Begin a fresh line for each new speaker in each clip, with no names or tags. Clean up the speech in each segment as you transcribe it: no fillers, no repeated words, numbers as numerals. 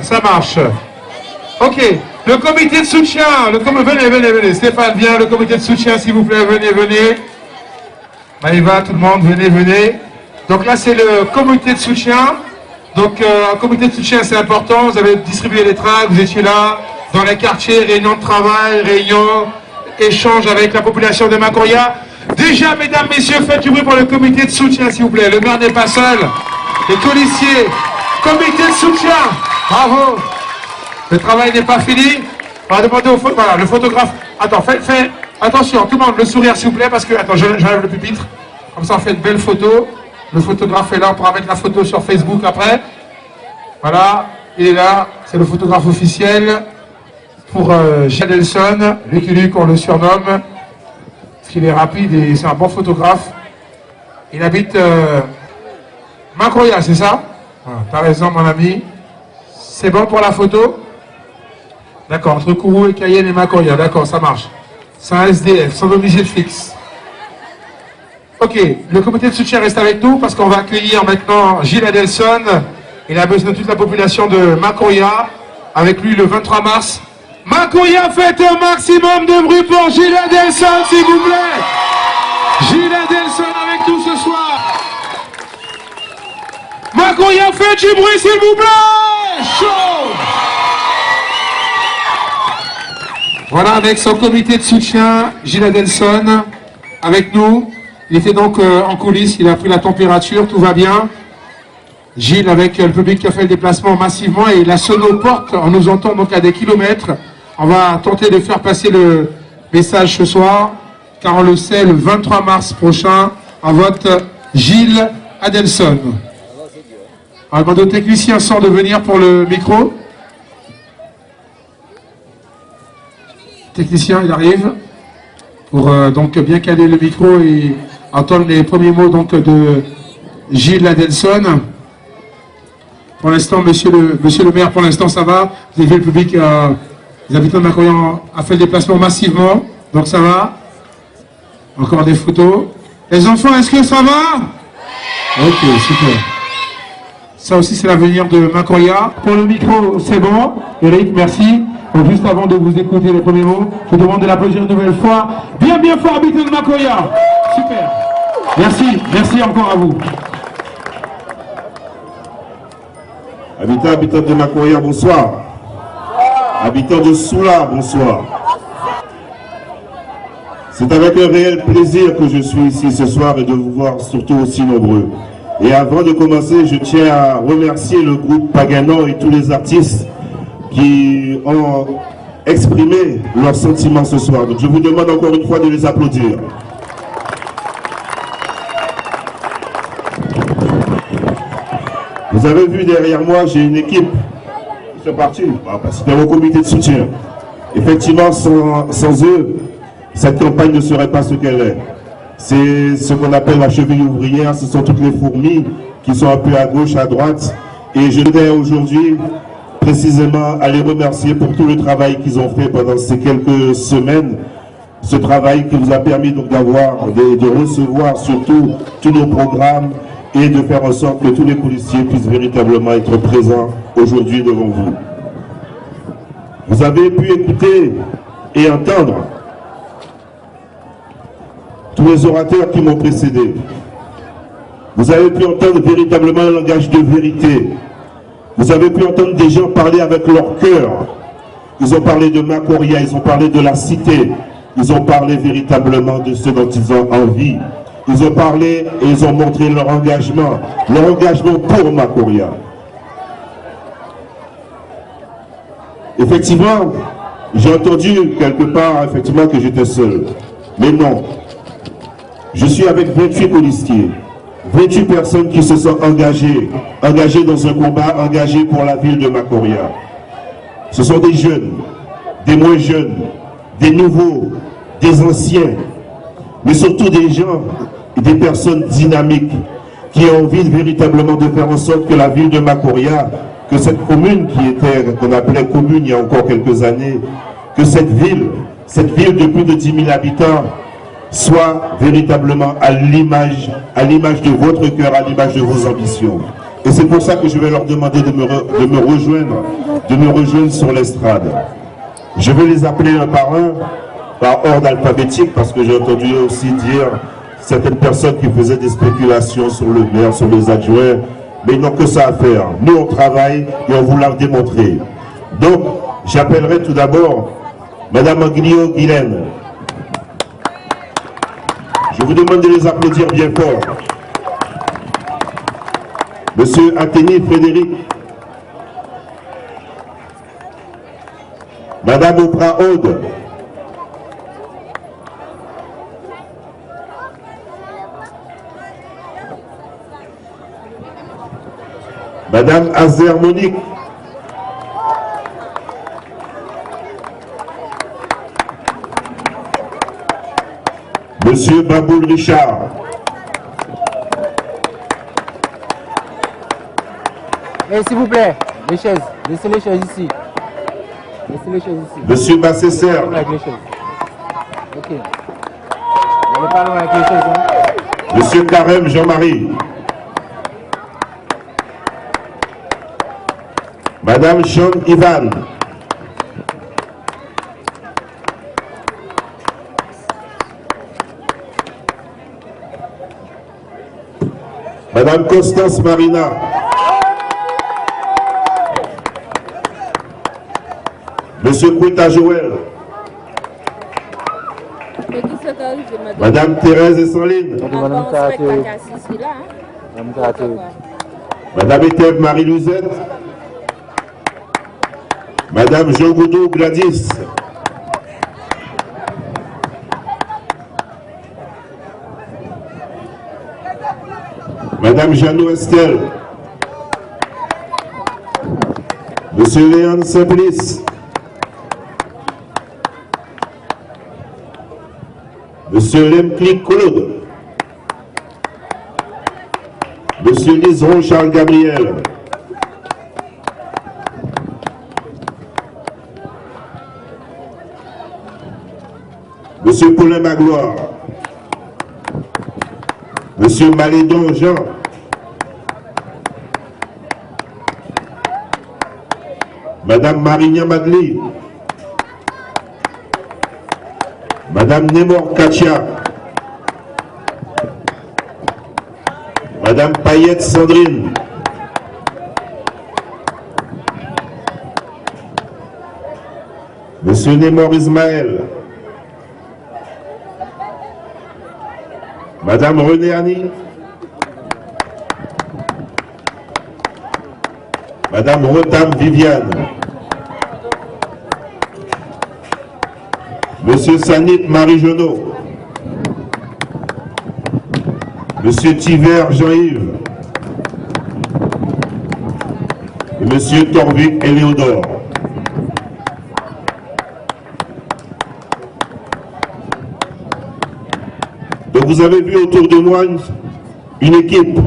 Ça marche. Ok. Le comité de soutien. Venez. Stéphane, viens. Le comité de soutien, s'il vous plaît. Venez. Maïva, tout le monde, venez. Donc là, c'est le comité de soutien. Donc, un comité de soutien, c'est important. Vous avez distribué les tracts, vous étiez là, dans les quartiers, réunion de travail, réunion, échange avec la population de Macoria. Déjà, mesdames, messieurs, faites du bruit pour le comité de soutien, s'il vous plaît. Le maire n'est pas seul. Les policiers, comité de soutien. Bravo. Le travail n'est pas fini. On va demander au voilà, le photographe. Attends, fais attention, tout le monde, le sourire, s'il vous plaît, parce que, attends, j'enlève le pupitre. Comme ça, on fait une belle photo. Le photographe est là, on pourra mettre la photo sur Facebook après. Voilà, il est là, c'est le photographe officiel pour Gilles Adelson, Lucky Luke, on le surnomme, parce qu'il est rapide et c'est un bon photographe. Il habite Macoria, c'est ça? Voilà, t'as raison, mon ami. C'est bon pour la photo? D'accord, entre Kourou et Cayenne et Macoria, d'accord, ça marche. C'est un SDF, sans domicile fixe. Ok, le comité de soutien reste avec nous parce qu'on va accueillir maintenant Gilles Adelson. Il a besoin de toute la population de Macoria. Avec lui le 23 mars. Macoria, faites un maximum de bruit pour Gilles Adelson, s'il vous plaît. Gilles Adelson avec nous ce soir. Macoria, faites du bruit, s'il vous plaît. Chaud. Voilà, avec son comité de soutien, Gilles Adelson avec nous. Il était donc en coulisses, il a pris la température, tout va bien. Gilles avec le public qui a fait le déplacement massivement et la sonoporte, on nous entend donc à des kilomètres. On va tenter de faire passer le message ce soir, car on le sait, le 23 mars prochain, on vote Gilles Adelson. On va demander au technicien sans de venir pour le micro. Technicien, il arrive pour donc bien caler le micro et entendre les premiers mots donc de Gilles Adelson. Pour l'instant, monsieur le maire, pour l'instant ça va. Vous avez vu le public, les habitants de Macoria a fait le déplacement massivement, donc ça va. Encore des photos. Les enfants, est-ce que ça va? Ok, super. Ça aussi c'est l'avenir de Macoria. Pour le micro, c'est bon. Eric, merci. Donc, juste avant de vous écouter les premiers mots, je vous demande de l'applaudir une nouvelle fois. Bien fort, habitants de Macoria. Super. Merci encore à vous.
Habitants de Macoria, bonsoir. Habitants de Soula, bonsoir. C'est avec un réel plaisir que je suis ici ce soir et de vous voir surtout aussi nombreux. Et avant de commencer, je tiens à remercier le groupe Paganon et tous les artistes qui ont exprimé leurs sentiments ce soir. Donc je vous demande encore une fois de les applaudir. Vous avez vu derrière moi, j'ai une équipe. Ils sont partis. C'était mon comité de soutien. Effectivement, sans eux, cette campagne ne serait pas ce qu'elle est. C'est ce qu'on appelle la cheville ouvrière. Ce sont toutes les fourmis qui sont un peu à gauche, à droite. Et je voudrais aujourd'hui précisément à les remercier pour tout le travail qu'ils ont fait pendant ces quelques semaines. Ce travail qui vous a permis donc d'avoir, de recevoir surtout tous nos programmes et de faire en sorte que tous les policiers puissent véritablement être présents aujourd'hui devant vous. Vous avez pu écouter et entendre tous les orateurs qui m'ont précédé. Vous avez pu entendre véritablement un langage de vérité. Vous avez pu entendre des gens parler avec leur cœur. Ils ont parlé de Macoria, ils ont parlé de la cité. Ils ont parlé véritablement de ce dont ils ont envie. Ils ont parlé et ils ont montré leur engagement pour Macoria. Effectivement, j'ai entendu quelque part effectivement que j'étais seul. Mais non. Je suis avec 28 policiers. 28 personnes qui se sont engagées dans un combat, engagées pour la ville de Macoria. Ce sont des jeunes, des moins jeunes, des nouveaux, des anciens, mais surtout des gens et des personnes dynamiques qui ont envie véritablement de faire en sorte que la ville de Macoria, que cette commune qu'on appelait commune il y a encore quelques années, que cette ville de plus de 10 000 habitants, soit véritablement à l'image de votre cœur, à l'image de vos ambitions. Et c'est pour ça que je vais leur demander de me rejoindre de me rejoindre sur l'estrade. Je vais les appeler un, par ordre alphabétique, parce que j'ai entendu aussi dire certaines personnes qui faisaient des spéculations sur le maire, sur les adjoints, mais ils n'ont que ça à faire. Nous, on travaille et on vous l'a démontré. Donc, j'appellerai tout d'abord Madame Anguilio Guylaine. Je vous demande de les applaudir bien fort. Monsieur Athénie Frédéric. Madame Oprah Aude. Madame Azer Monique. Monsieur Baboul Richard.
Et s'il vous plaît, les chaises, laissez les chaises ici. Laissez les chaises ici.
Monsieur Bassesser.
Avec les chaises. Ok. N'allez pas loin avec les chaises. Hein.
Monsieur Karem Jean-Marie. Madame Sean Ivan. Madame Constance Marina. Monsieur Kouta Joël. Madame Thérèse Esseline. Madame Éthève Marie-Louisette. Madame Jean Goudou Gladys. Madame Jeannot Estelle. Monsieur Léon Simplice. Monsieur Lemclic Claude. Monsieur Liseron Charles Gabriel. Monsieur Paulin Magloire. Monsieur Malédon Jean. Madame Marignan Madli. Madame Nemor Katia. Madame Payette Sandrine. Monsieur Nemor Ismaël. Madame René Annie. Madame Rotam Viviane. Monsieur Sanit Marie Genot. Monsieur Tiver Jean-Yves. Et Monsieur Torvik Éléodore. Donc vous avez vu autour de moi une équipe.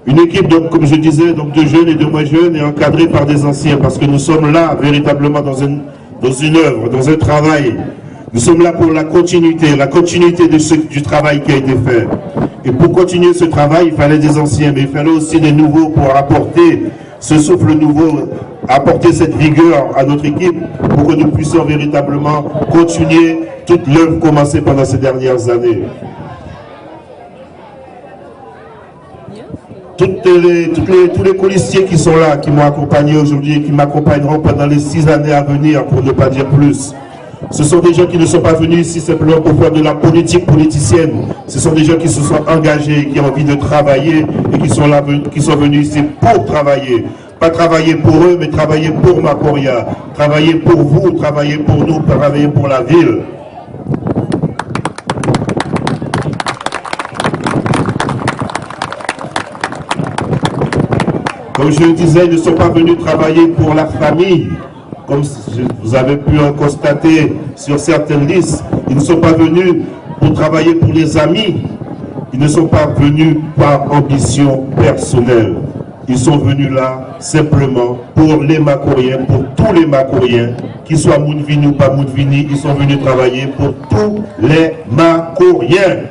Une équipe, donc, comme je disais, donc, de jeunes et de moins jeunes et encadrée par des anciens, parce que nous sommes là véritablement dans une œuvre, dans un travail. Nous sommes là pour la continuité du travail qui a été fait. Et pour continuer ce travail, il fallait des anciens, mais il fallait aussi des nouveaux pour apporter ce souffle nouveau, apporter cette vigueur à notre équipe pour que nous puissions véritablement continuer toute l'œuvre commencée pendant ces dernières années. Tous les colistiers qui sont là, qui m'ont accompagné aujourd'hui et qui m'accompagneront pendant les 6 années à venir, pour ne pas dire plus. Ce sont des gens qui ne sont pas venus ici simplement pour faire de la politique politicienne. Ce sont des gens qui se sont engagés, qui ont envie de travailler et qui sont venus ici pour travailler. Pas travailler pour eux, mais travailler pour Macoria. Travailler pour vous, travailler pour nous, travailler pour la ville. Comme je le disais, ils ne sont pas venus travailler pour la famille, comme vous avez pu en constater sur certaines listes. Ils ne sont pas venus pour travailler pour les amis. Ils ne sont pas venus par ambition personnelle. Ils sont venus là simplement pour les Macoriens, pour tous les Macoriens, qu'ils soient Moudvini ou pas Moudvini, ils sont venus travailler pour tous les Macoriens.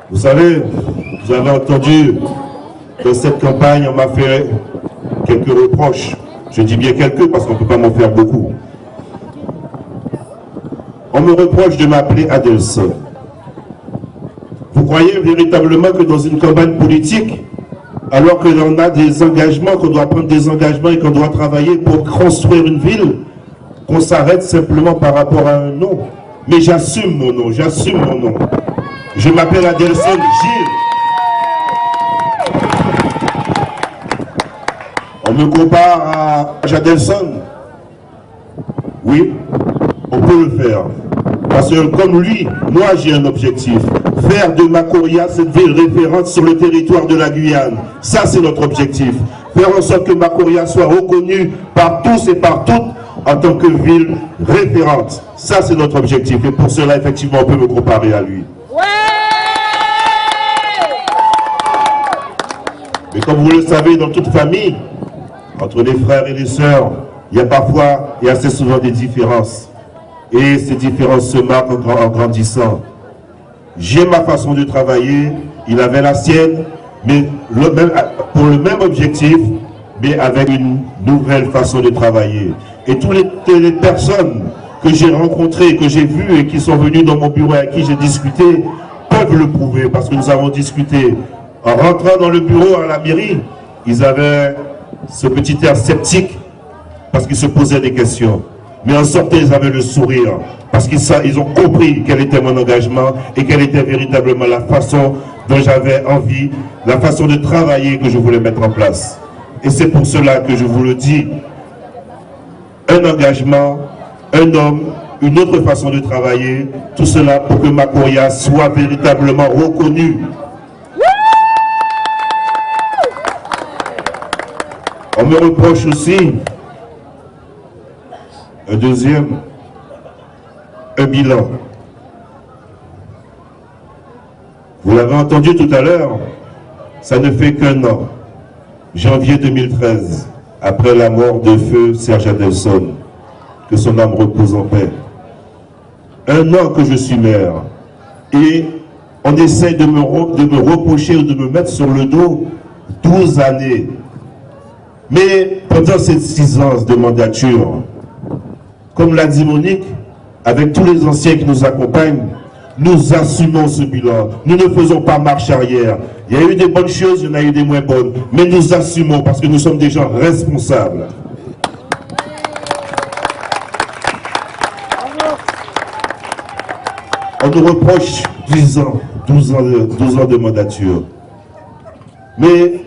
Vous savez, vous avez entendu, dans cette campagne, on m'a fait quelques reproches. Je dis bien quelques parce qu'on ne peut pas m'en faire beaucoup. On me reproche de m'appeler Adelson. Vous croyez véritablement que dans une campagne politique, alors que l'on a des engagements, qu'on doit prendre des engagements et qu'on doit travailler pour construire une ville, qu'on s'arrête simplement par rapport à un nom? Mais j'assume mon nom, j'assume mon nom. Je m'appelle Adelson Gilles. On me compare à Adelson. Oui, on peut le faire. Parce que comme lui, moi j'ai un objectif. Faire de Macoria cette ville référente sur le territoire de la Guyane. Ça c'est notre objectif. Faire en sorte que Macoria soit reconnue par tous et par toutes en tant que ville référente. Ça c'est notre objectif. Et pour cela, effectivement, on peut me comparer à lui. Mais comme vous le savez, dans toute famille, entre les frères et les sœurs, il y a parfois et assez souvent des différences. Et ces différences se marquent en grandissant. J'ai ma façon de travailler, il avait la sienne, mais pour le même objectif, mais avec une nouvelle façon de travailler. Et toutes les personnes que j'ai rencontrées, que j'ai vues et qui sont venues dans mon bureau et à qui j'ai discuté, peuvent le prouver, parce que nous avons discuté. En rentrant dans le bureau à la mairie, ils avaient ce petit air sceptique, parce qu'ils se posaient des questions. Mais en sortant, ils avaient le sourire, parce qu'ils ont compris quel était mon engagement et quelle était véritablement la façon dont j'avais envie, la façon de travailler que je voulais mettre en place. Et c'est pour cela que je vous le dis, un engagement, un homme, une autre façon de travailler, tout cela pour que Macoria soit véritablement reconnue. On me reproche aussi un deuxième, un bilan. Vous l'avez entendu tout à l'heure, ça ne fait qu'un an, janvier 2013, après la mort de feu Serge Adelson, que son âme repose en paix. Un an que je suis maire, et on essaie de me reprocher ou de me mettre sur le dos 12 années. Mais pendant ces 6 ans de mandature, comme l'a dit Monique, avec tous les anciens qui nous accompagnent, nous assumons ce bilan. Nous ne faisons pas marche arrière. Il y a eu des bonnes choses, il y en a eu des moins bonnes. Mais nous assumons parce que nous sommes des gens responsables. On nous reproche 10 ans, 12 ans de mandature. Mais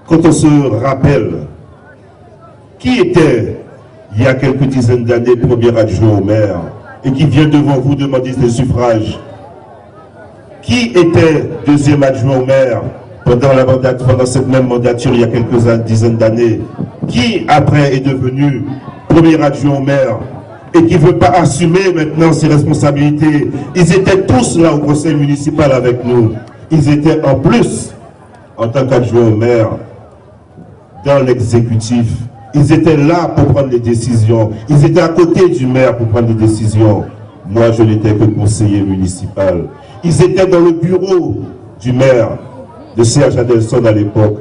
quand on se rappelle qui était, il y a quelques dizaines d'années, premier adjoint au maire, et qui vient devant vous demander des suffrages, qui était deuxième adjoint au maire pendant cette même mandature, il y a quelques dizaines d'années, qui après est devenu premier adjoint au maire, et qui ne veut pas assumer maintenant ses responsabilités. Ils étaient tous là au conseil municipal avec nous. Ils étaient en plus, en tant qu'adjoint au maire, dans l'exécutif. Ils étaient là pour prendre les décisions. Ils étaient à côté du maire pour prendre les décisions. Moi, je n'étais que conseiller municipal. Ils étaient dans le bureau du maire de Serge Adelson à l'époque.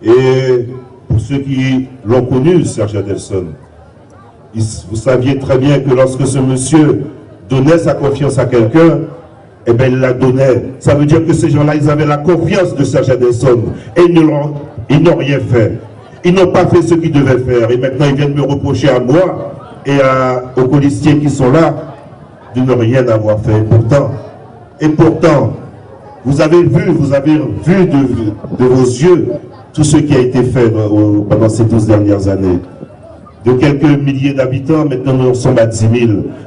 Et pour ceux qui l'ont connu, Serge Adelson, vous saviez très bien que lorsque ce monsieur donnait sa confiance à quelqu'un, eh bien, il la donnait. Ça veut dire que ces gens-là, ils avaient la confiance de Serge Adelson. Et ils n'ont rien fait. Ils n'ont pas fait ce qu'ils devaient faire. Et maintenant, ils viennent me reprocher à moi et aux policiers qui sont là de ne rien avoir fait. Et pourtant, vous avez vu de vos yeux tout ce qui a été fait pendant ces 12 dernières années. De quelques milliers d'habitants, maintenant nous en sommes à 10 000.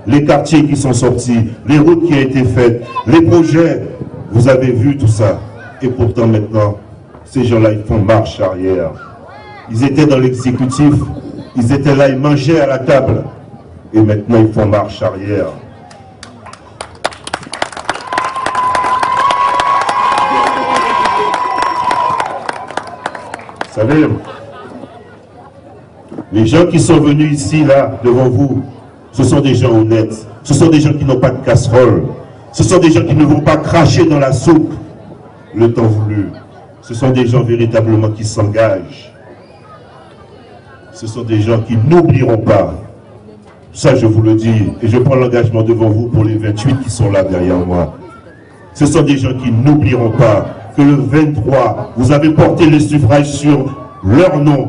Les quartiers qui sont sortis, les routes qui ont été faites, les projets, vous avez vu tout ça. Et pourtant maintenant, ces gens-là, ils font marche arrière. Ils étaient dans l'exécutif, ils étaient là, ils mangeaient à la table. Et maintenant, ils font marche arrière. Vous savez, les gens qui sont venus ici, là, devant vous, ce sont des gens honnêtes. Ce sont des gens qui n'ont pas de casserole. Ce sont des gens qui ne vont pas cracher dans la soupe le temps voulu. Ce sont des gens véritablement qui s'engagent. Ce sont des gens qui n'oublieront pas. Ça, je vous le dis, et je prends l'engagement devant vous pour les 28 qui sont là derrière moi. Ce sont des gens qui n'oublieront pas que le 23, vous avez porté le suffrage sur leur nom.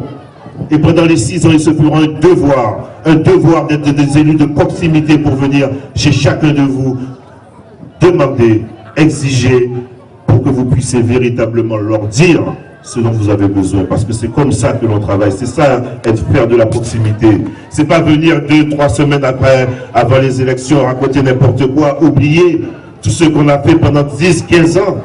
Et pendant les 6 ans, ils se feront un devoir d'être des élus de proximité pour venir chez chacun de vous, demander, exiger, pour que vous puissiez véritablement leur dire ce dont vous avez besoin, parce que c'est comme ça que l'on travaille, c'est ça, faire de la proximité. C'est pas venir 2-3 semaines après, avant les élections, raconter n'importe quoi, oublier tout ce qu'on a fait pendant 10-15 ans,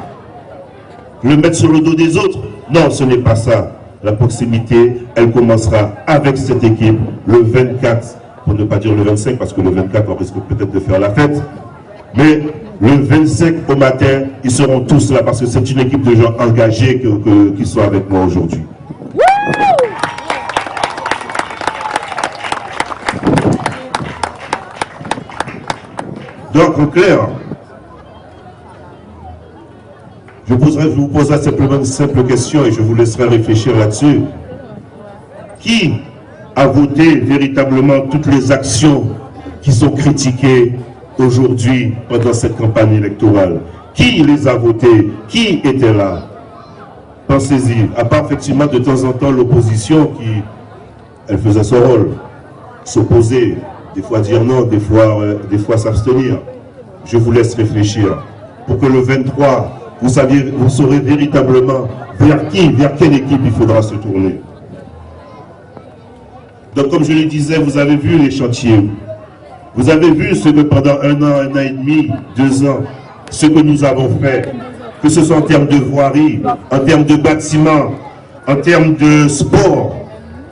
le mettre sur le dos des autres. Non, ce n'est pas ça. La proximité, elle commencera avec cette équipe le 24, pour ne pas dire le 25, parce que le 24, on risque peut-être de faire la fête, mais le 25 au matin, ils seront tous là parce que c'est une équipe de gens engagés qui sont avec moi aujourd'hui. Donc, en clair, je vous poserai simplement une simple question et je vous laisserai réfléchir là-dessus. Qui a voté véritablement toutes les actions qui sont critiquées aujourd'hui pendant cette campagne électorale? Qui les a votées? Qui était là? Pensez-y. À part effectivement de temps en temps l'opposition qui, elle faisait son rôle, s'opposer, des fois dire non, des fois s'abstenir. Je vous laisse réfléchir pour que le 23, vous saurez véritablement vers quelle équipe il faudra se tourner. Donc comme je le disais, vous avez vu les chantiers. Vous avez vu ce que pendant 1 an et demi, 2 ans, ce que nous avons fait, que ce soit en termes de voirie, en termes de bâtiments, en termes de sport,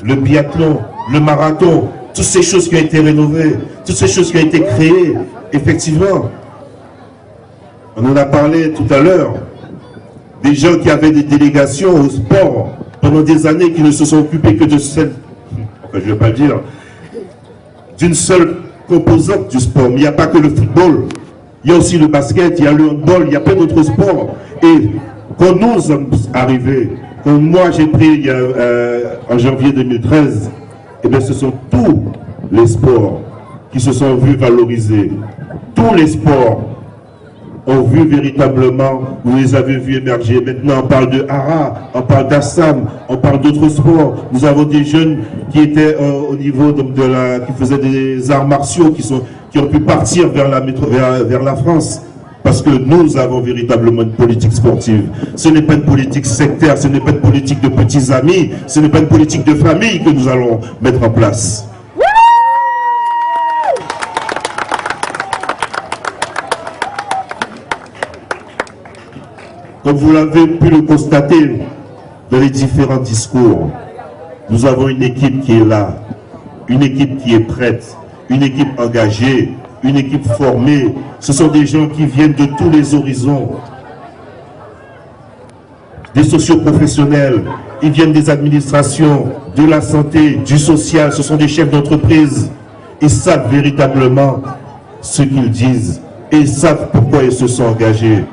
le biathlon, le marathon, toutes ces choses qui ont été rénovées, toutes ces choses qui ont été créées, effectivement. On en a parlé tout à l'heure, des gens qui avaient des délégations au sport pendant des années qui ne se sont occupés que de celle, enfin, je ne vais pas dire, d'une seule composante du sport. Mais il n'y a pas que le football, il y a aussi le basket, il y a le handball, il y a plein d'autres sports. Et quand nous sommes arrivés, quand moi j'ai pris en janvier 2013, eh bien ce sont tous les sports qui se sont vus valorisés. Tous les sports ont vu véritablement, vous les avez vus émerger. Maintenant, on parle de Hara, on parle d'Assam, on parle d'autres sports. Nous avons des jeunes qui étaient au niveau qui faisaient des arts martiaux, qui ont pu partir vers la France. Parce que nous avons véritablement une politique sportive. Ce n'est pas une politique sectaire, ce n'est pas une politique de petits amis, ce n'est pas une politique de famille que nous allons mettre en place. Comme vous l'avez pu le constater dans les différents discours, nous avons une équipe qui est là, une équipe qui est prête, une équipe engagée, une équipe formée. Ce sont des gens qui viennent de tous les horizons, des socioprofessionnels, ils viennent des administrations, de la santé, du social, ce sont des chefs d'entreprise. Ils savent véritablement ce qu'ils disent et ils savent pourquoi ils se sont engagés.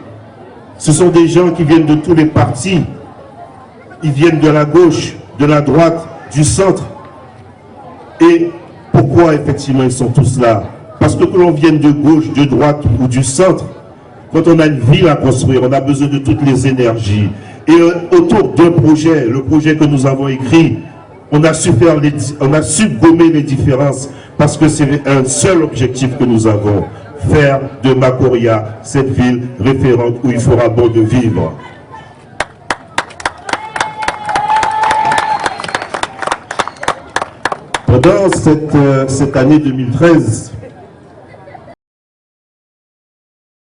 Ce sont des gens qui viennent de tous les partis. Ils viennent de la gauche, de la droite, du centre. Et pourquoi effectivement ils sont tous là? Parce que l'on vienne de gauche, de droite ou du centre, quand on a une ville à construire, on a besoin de toutes les énergies. Et autour d'un projet, le projet que nous avons écrit, on a su gommer les différences parce que c'est un seul objectif que nous avons. Faire de Macoria cette ville référente où il fera bon de vivre. Pendant cette année 2013,